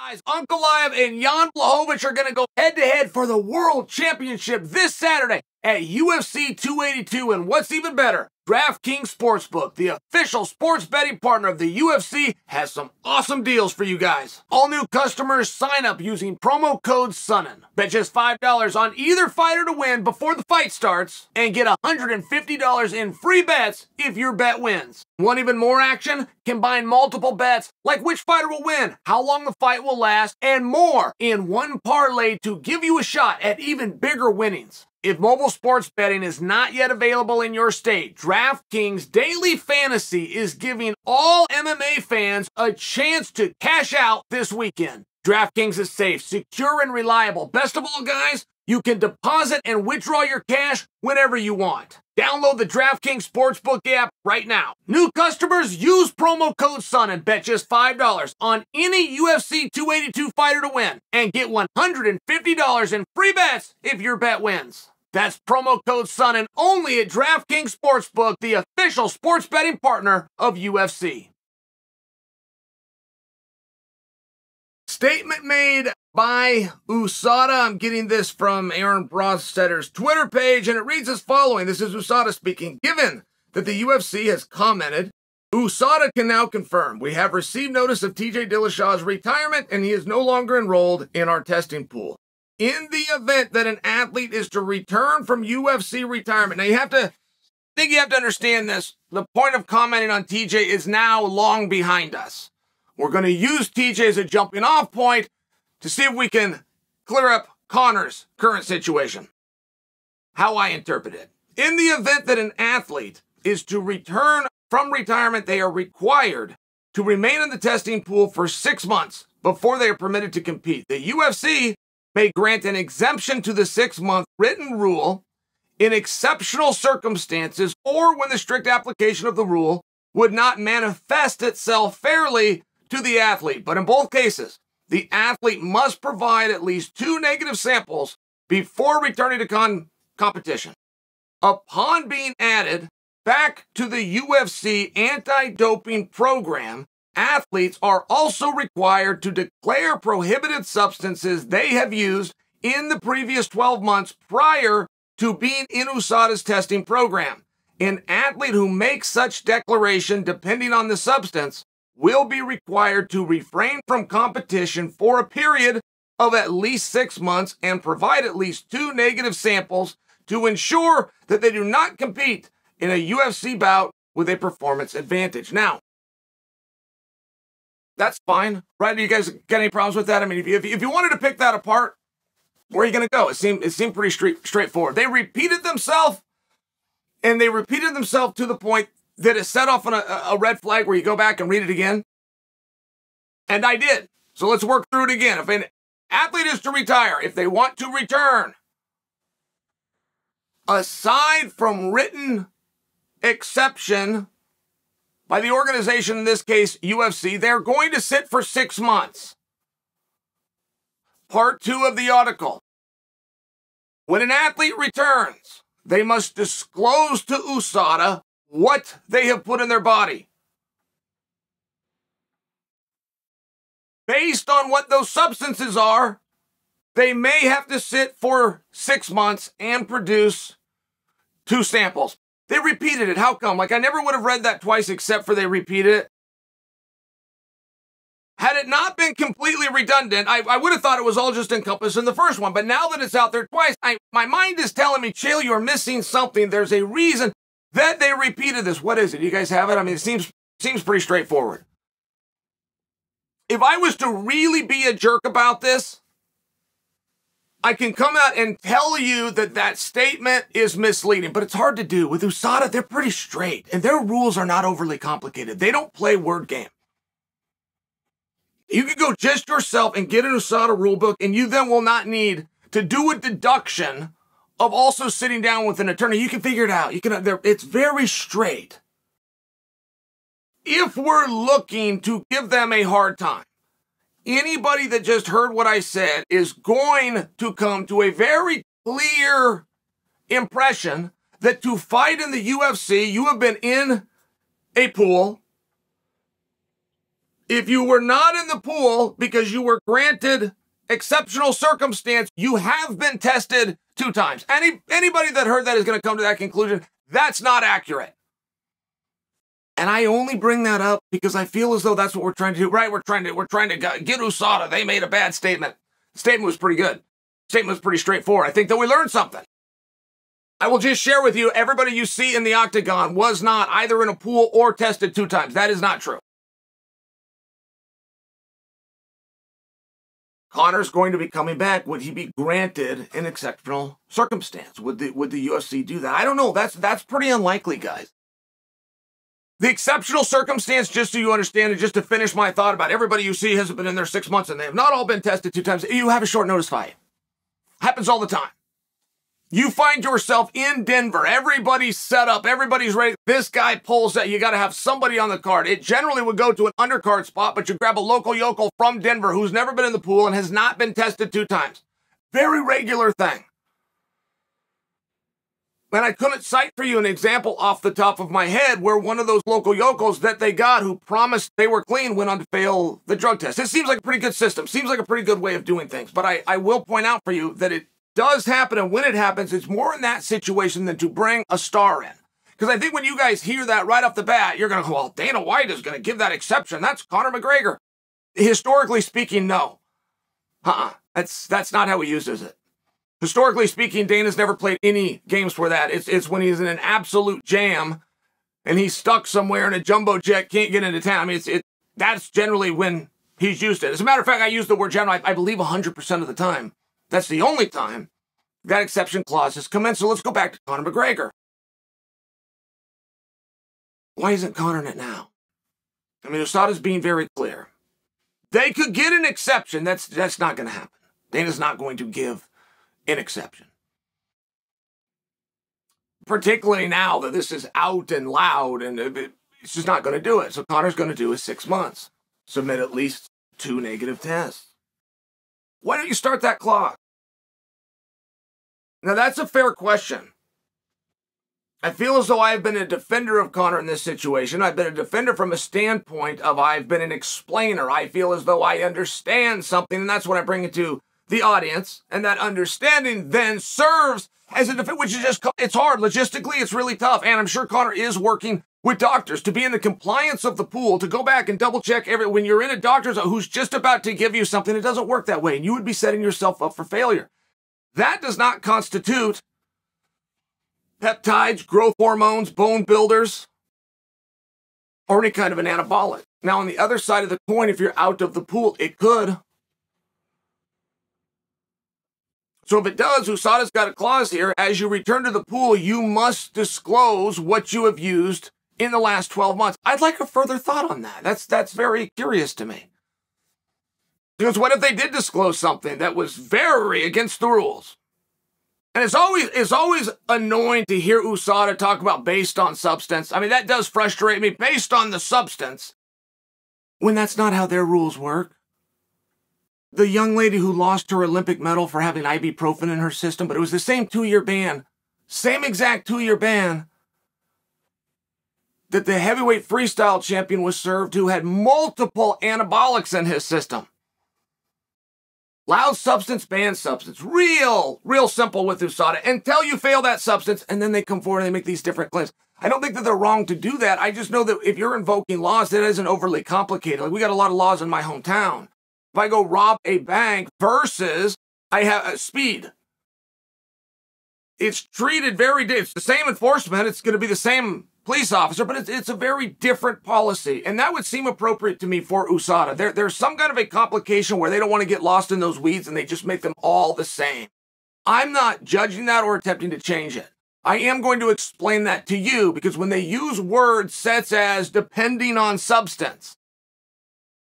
Guys, Ankalaev and Jan Blachowicz are going to go head-to-head for the World Championship this Saturday at UFC 282. And what's even better, DraftKings Sportsbook, the official sports betting partner of the UFC, has some awesome deals for you guys. All new customers sign up using promo code Sonnen. Bet just $5 on either fighter to win before the fight starts and get $150 in free bets if your bet wins. Want even more action? Combine multiple bets like which fighter will win, how long the fight will last, and more in one parlay to give you a shot at even bigger winnings. If mobile sports betting is not yet available in your state, DraftKings Daily Fantasy is giving all MMA fans a chance to cash out this weekend. DraftKings is safe, secure, and reliable. Best of all, guys, you can deposit and withdraw your cash whenever you want. Download the DraftKings Sportsbook app right now. New customers, use promo code SON and bet just $5 on any UFC 282 fighter to win and get $150 in free bets if your bet wins. That's promo code SON and only at DraftKings Sportsbook, the official sports betting partner of UFC. Statement made by USADA. I'm getting this from Aaron Brostetter's Twitter page, and it reads as following. This is USADA speaking. Given that the UFC has commented, USADA can now confirm we have received notice of TJ Dillashaw's retirement, and he is no longer enrolled in our testing pool. In the event that an athlete is to return from UFC retirement, now you have to understand this. The point of commenting on TJ is now long behind us. We're going to use TJ as a jumping off point to see if we can clear up Conor's current situation. How I interpret it. In the event that an athlete is to return from retirement, they are required to remain in the testing pool for 6 months before they are permitted to compete. The UFC may grant an exemption to the 6-month written rule in exceptional circumstances or when the strict application of the rule would not manifest itself fairly to the athlete. But in both cases, the athlete must provide at least 2 negative samples before returning to competition. Upon being added back to the UFC anti-doping program, athletes are also required to declare prohibited substances they have used in the previous 12 months prior to being in USADA's testing program. An athlete who makes such declaration, depending on the substance, will be required to refrain from competition for a period of at least 6 months and provide at least 2 negative samples to ensure that they do not compete in a UFC bout with a performance advantage. Now, that's fine, right? Do you guys got any problems with that? I mean, if you wanted to pick that apart, where are you going to go? It seemed pretty straightforward. They repeated themselves, and they repeated themselves to the point that it set off on a red flag where you go back and read it again. And I did. So let's work through it again. If an athlete is to retire, if they want to return, aside from written exception by the organization, in this case, UFC, they're going to sit for 6 months. Part 2 of the article. When an athlete returns, they must disclose to USADA what they have put in their body. Based on what those substances are, they may have to sit for 6 months and produce 2 samples. They repeated it. How come? Like, I never would have read that twice except for they repeated it. Had it not been completely redundant, I would have thought it was all just encompassed in the first one. But now that it's out there twice, my mind is telling me, Chael, you're missing something. There's a reason that they repeated this. What is it? You guys have it? I mean, it seems pretty straightforward. If I was to really be a jerk about this, I can come out and tell you that that statement is misleading, but it's hard to do. With USADA, they're pretty straight, and their rules are not overly complicated. They don't play word game. You can go just yourself and get an USADA rulebook, and you then will not need to do a deduction of also sitting down with an attorney. You can figure it out. It's very straight. If we're looking to give them a hard time, anybody that just heard what I said is going to come to a very clear impression that to fight in the UFC, you have been in a pool. If you were not in the pool because you were granted exceptional circumstance, you have been tested 2 times. Anybody that heard that is going to come to that conclusion. That's not accurate. And I only bring that up because I feel as though that's what we're trying to do, right? We're trying to get USADA. They made a bad statement. The statement was pretty good. The statement was pretty straightforward. I think that we learned something. I will just share with you, everybody you see in the octagon was not either in a pool or tested 2 times. That is not true. Conor's going to be coming back. Would he be granted an exceptional circumstance? Would the UFC do that? I don't know. That's pretty unlikely, guys. The exceptional circumstance, just so you understand, and just to finish my thought about everybody you see hasn't been in there 6 months and they have not all been tested 2 times. You have a short notice fight. Happens all the time. You find yourself in Denver. Everybody's set up. Everybody's ready. This guy pulls out. You got to have somebody on the card. It generally would go to an undercard spot, but you grab a local yokel from Denver who's never been in the pool and has not been tested 2 times. Very regular thing. And I couldn't cite for you an example off the top of my head where one of those local yokels that they got who promised they were clean went on to fail the drug test. It seems like a pretty good system. Seems like a pretty good way of doing things. But I will point out for you that it does happen, and when it happens, it's more in that situation than to bring a star in. Because I think when you guys hear that right off the bat, you're going to go, well, Dana White is going to give that exception. That's Conor McGregor. Historically speaking, no. That's not how he uses it. Historically speaking, Dana's never played any games for that. It's when he's in an absolute jam and he's stuck somewhere in a jumbo jet, can't get into town. I mean, that's generally when he's used it. As a matter of fact, I use the word general, I believe 100% of the time. That's the only time that exception clause has come in. So let's go back to Conor McGregor. Why isn't Conor in it now? I mean, USADA's being very clear. They could get an exception. That's not going to happen. Dana's not going to give an exception. Particularly now that this is out and loud, and it's just not going to do it. So Conor's going to do his 6 months. Submit at least 2 negative tests. Why don't you start that clock? Now, that's a fair question. I feel as though I've been a defender of Conor in this situation. I've been a defender from a standpoint of I've been an explainer. I feel as though I understand something, and that's what I bring it to the audience. And that understanding then serves as a defense, which is just, it's hard. Logistically, it's really tough. And I'm sure Conor is working with doctors to be in the compliance of the pool, to go back and double check when you're in a doctor's who's just about to give you something, it doesn't work that way. And you would be setting yourself up for failure. That does not constitute peptides, growth hormones, bone builders, or any kind of an anabolic. Now, on the other side of the coin, if you're out of the pool, it could. So if it does, USADA's got a clause here. As you return to the pool, you must disclose what you have used in the last 12 months. I'd like a further thought on that. That's very curious to me. Because what if they did disclose something that was very against the rules? And it's always annoying to hear USADA talk about based on substance. I mean, that does frustrate me, based on the substance, when that's not how their rules work. The young lady who lost her Olympic medal for having ibuprofen in her system, but it was the same 2-year ban, same exact 2-year ban that the heavyweight freestyle champion was served, who had multiple anabolics in his system. Loud substance, banned substance. Real simple with USADA. Until you fail that substance, and then they come forward and they make these different claims. I don't think that they're wrong to do that. I just know that if you're invoking laws, that isn't overly complicated. Like, we got a lot of laws in my hometown. If I go rob a bank versus I have speed, it's treated it's the same enforcement. It's going to be the same police officer, but it's a very different policy. And that would seem appropriate to me for USADA. There's some kind of a complication where they don't want to get lost in those weeds and they just make them all the same. I'm not judging that or attempting to change it. I am going to explain that to you, because when they use words such as depending on substance,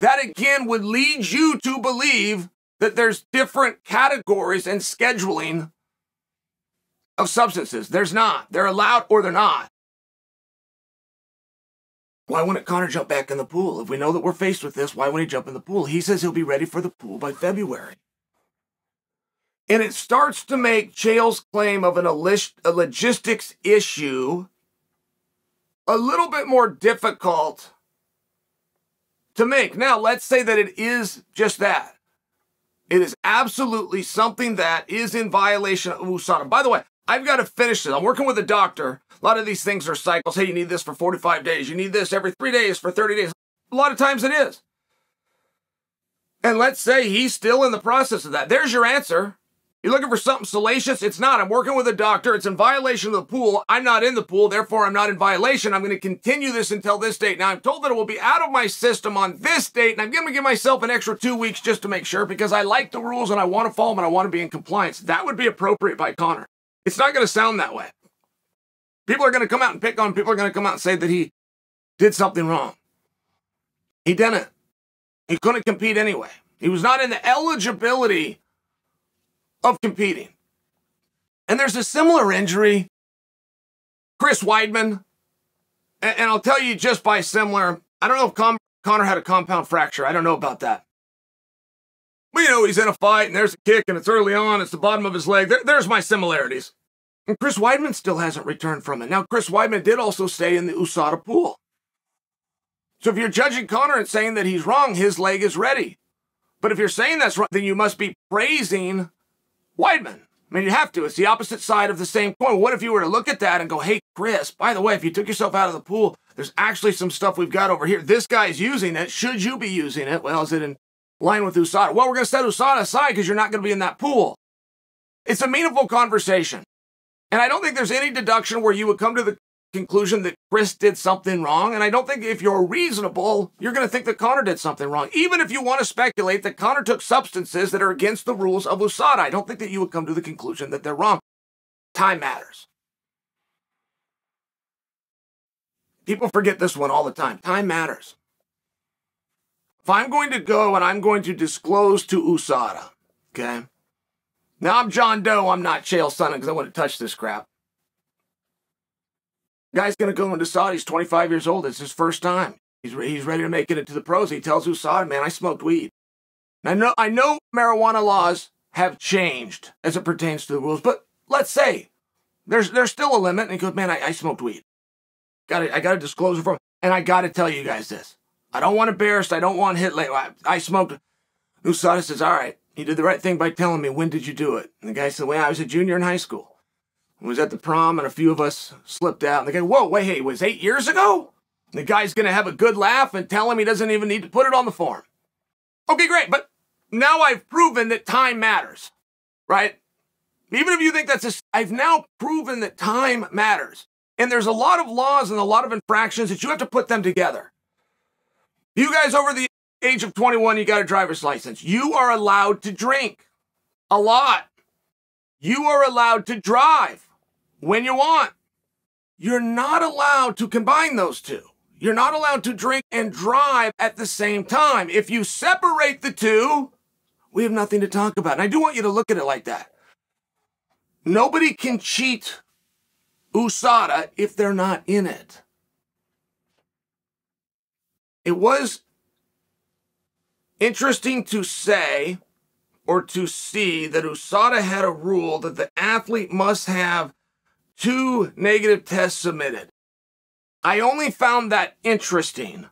that again would lead you to believe that there's different categories and scheduling of substances. There's not. They're allowed or they're not. Why wouldn't Conor jump back in the pool? If we know that we're faced with this, why wouldn't he jump in the pool? He says he'll be ready for the pool by February. And it starts to make Chael's claim of a logistics issue a little bit more difficult to make. Now, let's say that it is just that. It is absolutely something that is in violation of USADA. By the way, I've got to finish this. I'm working with a doctor. A lot of these things are cycles. Hey, you need this for 45 days. You need this every 3 days for 30 days. A lot of times it is. And let's say he's still in the process of that. There's your answer. You're looking for something salacious? It's not. I'm working with a doctor. It's in violation of the pool. I'm not in the pool. Therefore, I'm not in violation. I'm going to continue this until this date. Now, I'm told that it will be out of my system on this date, and I'm going to give myself an extra 2 weeks just to make sure because I like the rules and I want to follow them and I want to be in compliance. That would be appropriate by Conor. It's not going to sound that way. People are going to come out and pick on him. People are going to come out and say that he did something wrong. He didn't. He couldn't compete anyway. He was not in the eligibility of competing. And there's a similar injury. Chris Weidman, and I'll tell you just by similar, I don't know if Conor had a compound fracture. I don't know about that. But, you know, he's in a fight, and there's a kick, and it's early on. It's the bottom of his leg. There's my similarities. And Chris Weidman still hasn't returned from it. Now, Chris Weidman did also stay in the USADA pool. So if you're judging Conor and saying that he's wrong, his leg is ready. But if you're saying that's wrong, then you must be praising Weidman. I mean, you have to. It's the opposite side of the same coin. What if you were to look at that and go, hey, Chris, by the way, if you took yourself out of the pool, there's actually some stuff we've got over here. This guy's using it. Should you be using it? Well, is it in line with USADA? Well, we're going to set USADA aside because you're not going to be in that pool. It's a meaningful conversation. And I don't think there's any deduction where you would come to the conclusion that Chris did something wrong. And I don't think if you're reasonable, you're going to think that Conor did something wrong. Even if you want to speculate that Conor took substances that are against the rules of USADA, I don't think that you would come to the conclusion that they're wrong. Time matters. People forget this one all the time. Time matters. If I'm going to go and I'm going to disclose to USADA, okay? Now I'm Jon Doe, I'm not Chael Sonnen because I wouldn't touch this crap. Guy's going to go into USADA. He's 25 years old. It's his first time. He's ready to make it into the pros. He tells USADA, man, I smoked weed. And I know marijuana laws have changed as it pertains to the rules, but let's say there's still a limit. And he goes, man, I smoked weed. I got to disclose it for him. And I got to tell you guys this. I don't want embarrassed. I don't want hit late. I smoked. USADA says, all right, you did the right thing by telling me. When did you do it? And the guy said, well, I was a junior in high school. I was at the prom and a few of us slipped out. And the guy, whoa, wait, hey, it was 8 years ago? And the guy's going to have a good laugh and tell him he doesn't even need to put it on the form. Okay, great. But now I've proven that time matters, right? Even if you think I've now proven that time matters. And there's a lot of laws and a lot of infractions that you have to put them together. You guys over the age of 21, you got a driver's license. You are allowed to drink a lot. You are allowed to drive when you want. You're not allowed to combine those two. You're not allowed to drink and drive at the same time. If you separate the two, we have nothing to talk about. And I do want you to look at it like that. Nobody can cheat USADA if they're not in it. It was interesting to say or to see that USADA had a rule that the athlete must have 2 negative tests submitted. I only found that interesting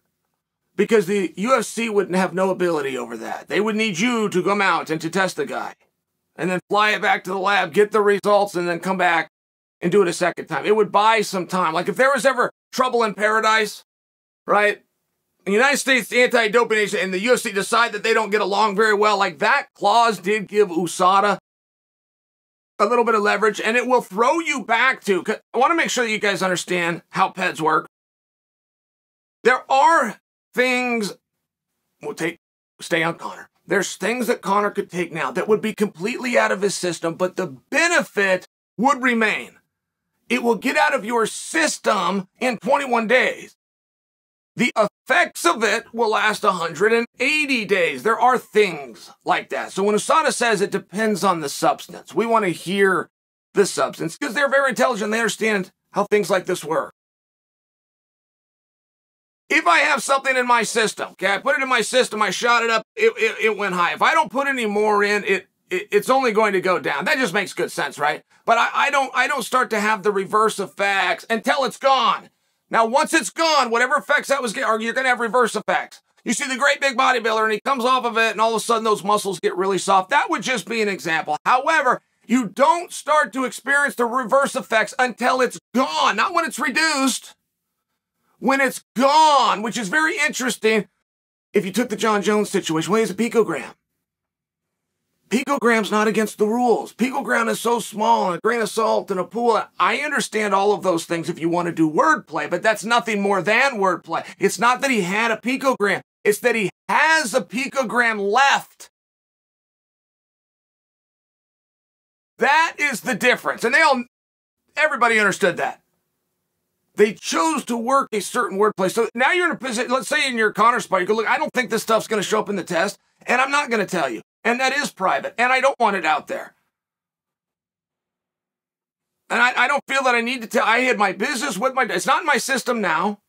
because the UFC would have no ability over that. They would need you to come out and to test the guy and then fly it back to the lab, get the results, and then come back and do it a second time. It would buy some time. Like if there was ever trouble in paradise, right? The United States Anti-Doping Agency and the UFC decide that they don't get along very well, like that clause did give USADA a little bit of leverage, and it will throw you back to, I want to make sure that you guys understand how PEDS work. There are things, stay on Conor. There's things that Conor could take now that would be completely out of his system, but the benefit would remain. It will get out of your system in 21 days. The effects of it will last 180 days. There are things like that. So when USADA says it depends on the substance, we want to hear the substance because they're very intelligent. They understand how things like this work. If I have something in my system, okay, I put it in my system, I shot it up, it went high. If I don't put any more in, it's only going to go down. That just makes good sense, right? But I don't start to have the reverse effects until it's gone. Now, once it's gone, whatever effects that was, you're going to have reverse effects. You see the great big bodybuilder and he comes off of it and all of a sudden those muscles get really soft. That would just be an example. However, you don't start to experience the reverse effects until it's gone, not when it's reduced. When it's gone, which is very interesting. If you took the Jon Jones situation, what is a picogram? Picogram's not against the rules. Picogram is so small, and a grain of salt in a pool. I understand all of those things if you want to do wordplay, but that's nothing more than wordplay. It's not that he had a picogram. It's that he has a picogram left. That is the difference. And everybody understood that. They chose to work a certain wordplay. So now you're in a position, let's say in your Conor spot, you go, look, I don't think this stuff's going to show up in the test, and I'm not going to tell you. And that is private, and I don't want it out there. And I don't feel that I need to tell. I had my business with it's not in my system now.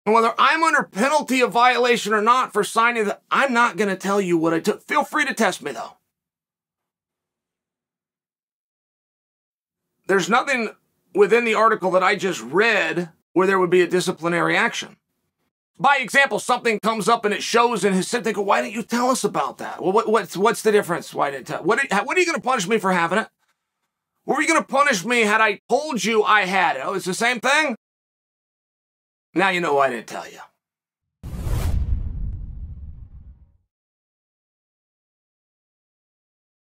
And whether I'm under penalty of violation or not for signing that, I'm not going to tell you what I took. Feel free to test me, though. There's nothing within the article that I just read where there would be a disciplinary action. By example, something comes up and it shows in his sit. They go, why didn't you tell us about that? Well, what's the difference? Why didn't tell? What are you going to punish me for having it? What were you going to punish me had I told you I had it? Oh, it's the same thing? Now you know why I didn't tell you.